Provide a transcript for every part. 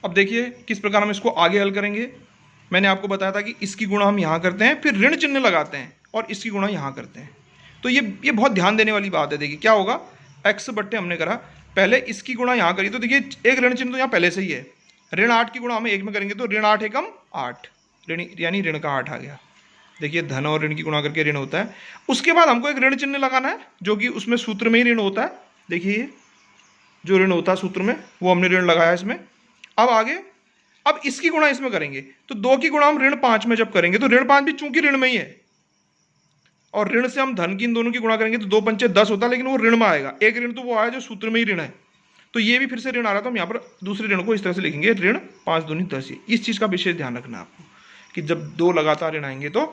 अब देखिए किस प्रकार हम इसको आगे हल करेंगे। मैंने आपको बताया था कि इसकी गुणा हम यहाँ करते हैं, फिर ऋण चिन्ह लगाते हैं और इसकी गुणा यहाँ करते हैं। तो ये बहुत ध्यान देने वाली बात है। देखिए क्या होगा, x बट्टे हमने करा, पहले इसकी गुणा यहाँ करी, तो देखिए एक ऋण चिन्ह तो यहाँ पहले से ही है। ऋण 8 की गुणा हम 1 में करेंगे तो ऋण 8 एकम 8, ऋण यानी ऋण का 8 आ गया। देखिए धन और ऋण की गुणा करके ऋण होता है। उसके बाद हमको एक ऋण चिन्ह लगाना है जो कि उसमें सूत्र में ही ऋण होता है। देखिए जो ऋण होता है सूत्र में वो हमने ऋण लगाया इसमें। अब आगे, अब इसकी गुणा इसमें करेंगे तो 2 की गुणा हम ऋण 5 में जब करेंगे तो ऋण 5 भी चूंकि ऋण में ही है, और ऋण से हम धन की इन दोनों की गुणा करेंगे तो 2 पंचे 10 होता है, लेकिन वो ऋण में आएगा। एक ऋण तो वो आया जो सूत्र में ही ऋण है, तो ये भी फिर से ऋण आ रहा था। हम यहाँ पर दूसरे ऋण को इस तरह से लिखेंगे, ऋण 5 दूनी 10। इस चीज़ का विशेष ध्यान रखना आपको कि जब 2 लगातार ऋण आएंगे तो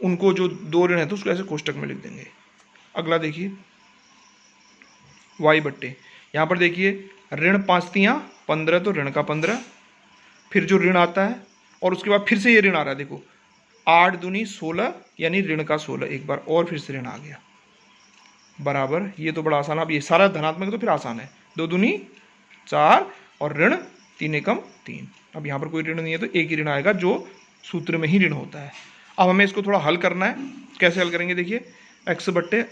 उनको जो 2 ऋण है तो उसको ऐसे कोष्टक में लिख देंगे। अगला देखिए y बट्टे, यहाँ पर देखिए ऋण 5 तियाँ 15 तो ऋण का 15, फिर जो ऋण आता है और उसके बाद फिर से ये ऋण आ रहा है। देखो 8 दूनी 16 यानी ऋण का 16, एक बार और फिर से ऋण आ गया, बराबर। ये तो बड़ा आसान, अब ये सारा धनात्मक तो फिर आसान है। 2 दूनी 4 और ऋण 3 एकम 3। अब यहाँ पर कोई ऋण नहीं है तो एक ही ऋण आएगा जो सूत्र में ही ऋण होता है। अब हमें इसको थोड़ा हल करना है। कैसे हल करेंगे, देखिए x बट्टे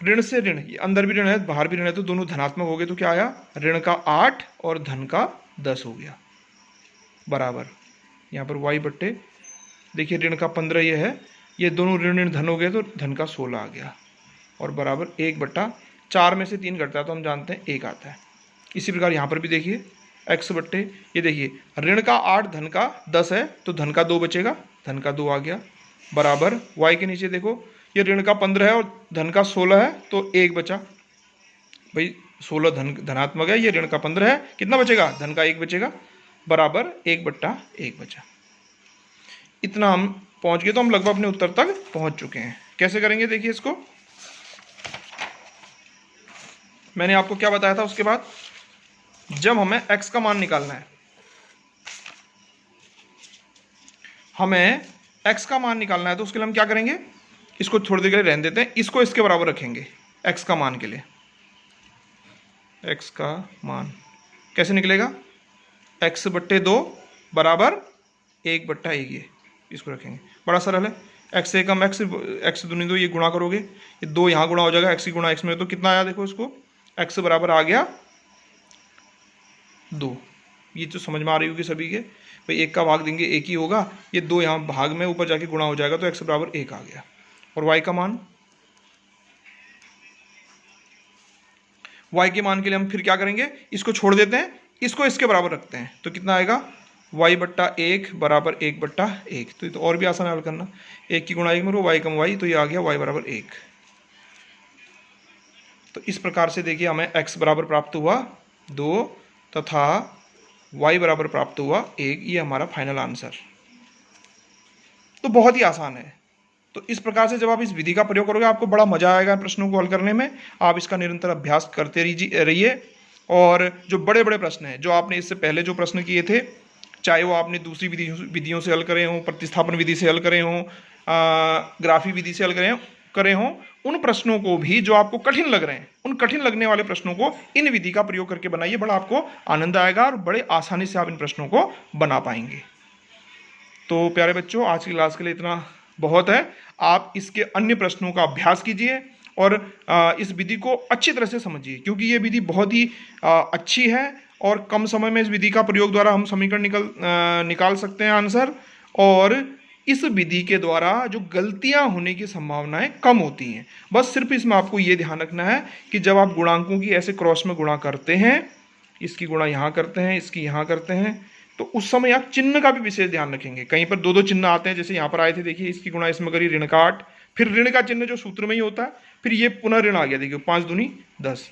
ऋण से ऋण, अंदर भी ऋण है बाहर भी ऋण है तो दोनों धनात्मक हो गए, तो क्या आया, ऋण का 8 और धन का 10 हो गया, बराबर। यहाँ पर y बट्टे देखिए ऋण का 15 ये है, ये दोनों ऋण ऋण धन हो गए तो धन का 16 आ गया, और बराबर 1 बट्टा 4 में से 3 घटता है तो हम जानते हैं 1 आता है। इसी प्रकार यहाँ पर भी देखिए x बट्टे, ये देखिए ऋण का 8 धन का 10 है तो धन का 2 बचेगा, धन का 2 आ गया, बराबर। y के नीचे देखो ये ऋण का 15 है और धन का 16 है तो 1 बचा। भाई 16 धनात्मक है, ये ऋण का 15 है, कितना बचेगा, धन का 1 बचेगा, बराबर 1 बट्टा 1 बचा। इतना हम पहुंच गए, तो हम लगभग अपने उत्तर तक पहुंच चुके हैं। कैसे करेंगे देखिए इसको, मैंने आपको क्या बताया था उसके बाद, जब हमें x का मान निकालना है, हमें x का मान निकालना है तो उसके लिए हम क्या करेंगे, इसको थोड़ी देर के लिए रहने देते हैं, इसको इसके बराबर रखेंगे x का मान के लिए। x का मान कैसे निकलेगा, x बट्टे 2 बराबर 1 बट्टा 1, ये इसको रखेंगे, बड़ा सरल है। x एकम x दूनी 2, ये गुणा करोगे, ये 2 यहाँ गुणा हो जाएगा, x की गुणा x में, तो कितना आया देखो इसको, x बराबर आ गया 2। ये तो समझ में आ रही होगी सभी के, भाई 1 का भाग देंगे 1 ही होगा, ये 2 यहाँ भाग में ऊपर जाके गुणा हो जाएगा तो x बराबर 1 आ गया। और y का मान, y के मान के लिए हम फिर क्या करेंगे, इसको छोड़ देते हैं, इसको इसके बराबर रखते हैं, तो कितना आएगा, y बट्टा 1 बराबर 1 बट्टा 1। तो ये तो और भी आसान है हल करना, 1 की गुणा 1 में रो y कम y, तो ये आ गया y बराबर 1। तो इस प्रकार से देखिए हमें x बराबर प्राप्त हुआ 2 तथा y बराबर प्राप्त हुआ 1, ये हमारा फाइनल आंसर। तो बहुत ही आसान है। तो इस प्रकार से जब आप इस विधि का प्रयोग करोगे आपको बड़ा मजा आएगा प्रश्नों को हल करने में। आप इसका निरंतर अभ्यास करते रहिए, और जो बड़े बड़े प्रश्न हैं, जो आपने इससे पहले जो प्रश्न किए थे, चाहे वो आपने दूसरी विधियों से हल करे हों, प्रतिस्थापन विधि से हल करे हों, ग्राफी विधि से हल करे हों, उन प्रश्नों को भी जो आपको कठिन लग रहे हैं, उन कठिन लगने वाले प्रश्नों को इन विधि का प्रयोग करके बनाइए, बड़ा आपको आनंद आएगा और बड़े आसानी से आप इन प्रश्नों को बना पाएंगे। तो प्यारे बच्चों, आज की क्लास के लिए इतना बहुत है। आप इसके अन्य प्रश्नों का अभ्यास कीजिए और इस विधि को अच्छी तरह से समझिए, क्योंकि ये विधि बहुत ही अच्छी है और कम समय में इस विधि का प्रयोग द्वारा हम समीकरण निकाल सकते हैं आंसर। और इस विधि के द्वारा जो गलतियां होने की संभावनाएं कम होती हैं। बस सिर्फ इसमें आपको ये ध्यान रखना है कि जब आप गुणांकों की ऐसे क्रॉस में गुणा करते हैं, इसकी गुणा यहाँ करते हैं, इसकी यहाँ करते हैं, तो उस समय आप चिन्ह का भी विशेष ध्यान रखेंगे। कहीं पर 2-2 चिन्ह आते हैं, जैसे यहाँ पर आए थे, देखिए इसकी गुणा इसमें करी ऋण का 8, फिर ऋण का चिन्ह जो सूत्र में ही होता है, फिर ये पुनः ऋण आ गया, देखिए 5 दूनी 10।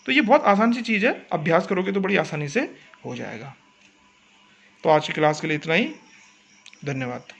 तो ये बहुत आसान सी चीज़ है, अभ्यास करोगे तो बड़ी आसानी से हो जाएगा। तो आज की क्लास के लिए इतना ही, धन्यवाद।